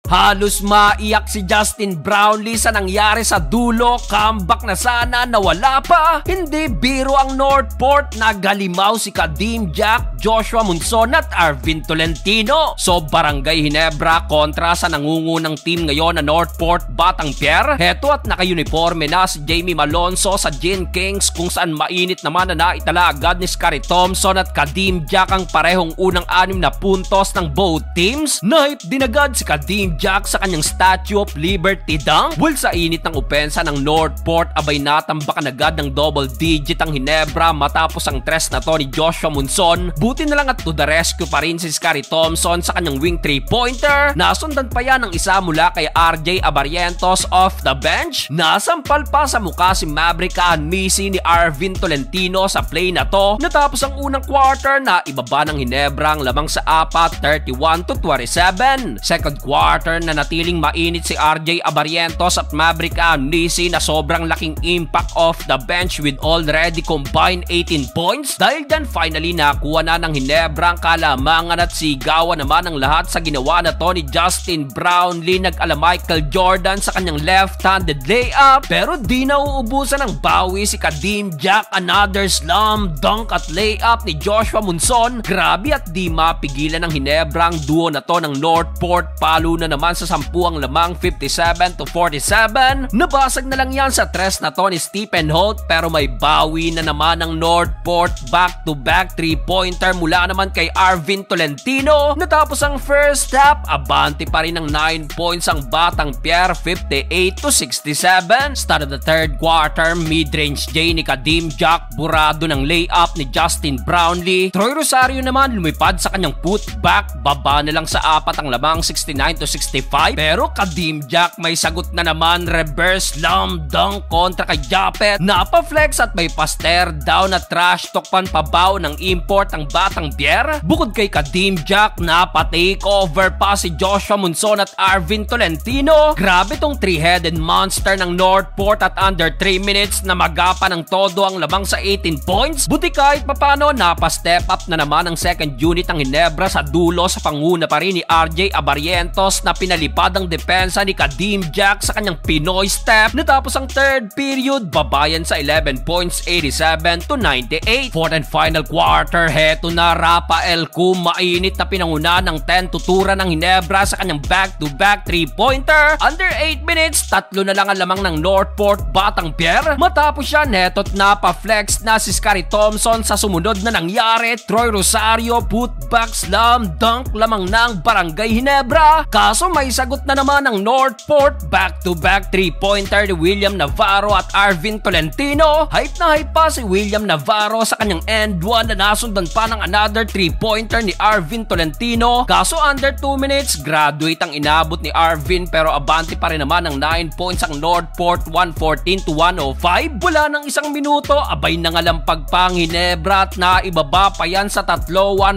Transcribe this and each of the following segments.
Halos maiyak si Justin Brownlee sa nangyari sa dulo. Comeback na sana, nawala pa. Hindi biro ang Northport. Nagalimaw si Kadeem Jack, Joshua Monson at Arvin Tolentino. So Barangay Ginebra kontra sa nangungunang team ngayon na Northport Batang Pier. Heto at naka-uniforme na si Jamie Malonzo sa Gin Kings, kung saan mainit naman na naitala agad ni Scottie Thompson at Kadeem Jack ang parehong unang 6 na puntos ng both teams. Naip din agad si Kadeem Jack sa kanyang Statue of Liberty dunk. Well, sa init ng opensa ng Northport, abay natambakan agad ng double digit ang Ginebra matapos ang tres na to ni Joshua Monson. Buti na lang at to the rescue pa rin si Scottie Thompson sa kanyang wing 3-pointer. Nasundan pa yan ng isa mula kay RJ Abarientos off the bench. Nasampal pa sa mukha si Maverick Misi ni Arvin Tolentino sa play na to. Natapos ang unang quarter na ibaba ng Ginebra ang lamang sa 4, 31-27. Second quarter na natiling mainit si RJ Abarientos at Maverick Misi na sobrang laking impact off the bench with already combined 18 points. Dahil dyan finally nakuha na ng Ginebra ang kalamangan at sigawan naman ang lahat sa ginawa na to ni Justin Brownlee. Nag-ala Michael Jordan sa kanyang left-handed layup pero di nauubusan ng bawi si Kadeem Jack. Another slam dunk at layup ni Joshua Monson. Grabe at di mapigilan ng Ginebra ang duo na to ng Northport. Palo na naman sa 10 ang lamang, 57-47. Nabasag na lang yan sa tres na to ni Stephen Holt pero may bawi na naman ng Northport. Back-to-back 3-pointer mula naman kay Arvin Tolentino. Natapos ang first half, abante pa rin ng 9 points ang Batang Pier, 58-67. Start of the third quarter, mid-range J ni Kadeem Jack, burado ng layup ni Justin Brownlee. Troy Rosario naman lumipad sa kanyang putback, baba na lang sa 4 ang lamang, 69-65. Pero Kadeem Jack may sagot na naman, reverse slam dunk kontra kay Japet. Napa-flex at may pa-stare down at trash talk pan pabaw ng import ang Batang Pier. Bukod kay Kadeem Jack, napa-take over pa si Joshua Monson at Arvin Tolentino. Grabe tong 3-headed monster ng Northport at under 3 minutes na magapa ng todo ang lamang sa 18 points. Buti kahit papano napa-step up na naman ang second unit ng Ginebra sa dulo sa panguna pa rin ni RJ Abarientos na pinalipad ang depensa ni Kadeem Jack sa kanyang Pinoy step. Natapos ang third period, babayan sa 11 points, 87-98. Fourth and final quarter, heto na Rafael Kum, mainit na pinanguna ng 10 tuturan ng Ginebra sa kanyang back-to-back 3-pointer. Under 8 minutes, 3 na lang ang lamang ng Northport Batang Pier. Matapos yan, heto't napa-flex na si Scottie Thompson sa sumunod na nangyari. Troy Rosario, putback slam dunk lamang ng Barangay Ginebra. Kaso may sagot na naman ng Northport, back-to-back 3-pointer ni William Navarro at Arvin Tolentino. Hype na hype pa si William Navarro sa kanyang end 1 na nasundan pa ng another 3-pointer ni Arvin Tolentino. Kaso under 2 minutes, graduate ang inabot ni Arvin pero abante pa rin naman ng 9 points ang Northport, 114-105. Wala ng isang minuto, abay nangalampag pa ang Ginebra at naibaba pa yan sa 3,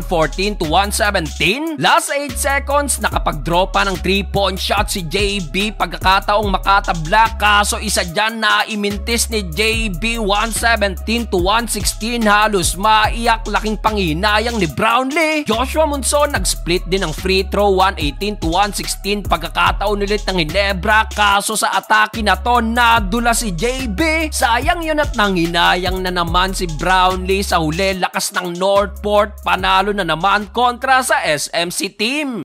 114-117. Last 8 seconds, nakapag-draw pa ng 3-point shot si JB. Pagkakataong makatabla, kaso isa dyan na imintis ni JB, 117-116. Halos maiyak, laking panginayang ni Brownlee. Joshua Monson nag-split din ng free throw, 118-116. Pagkakataon ulit ng Ginebra, kaso sa atake na to nadula si JB. Sayang yun at nanginayang na naman si Brownlee sa huli. Lakas ng Northport, panalo na naman kontra sa SMC team.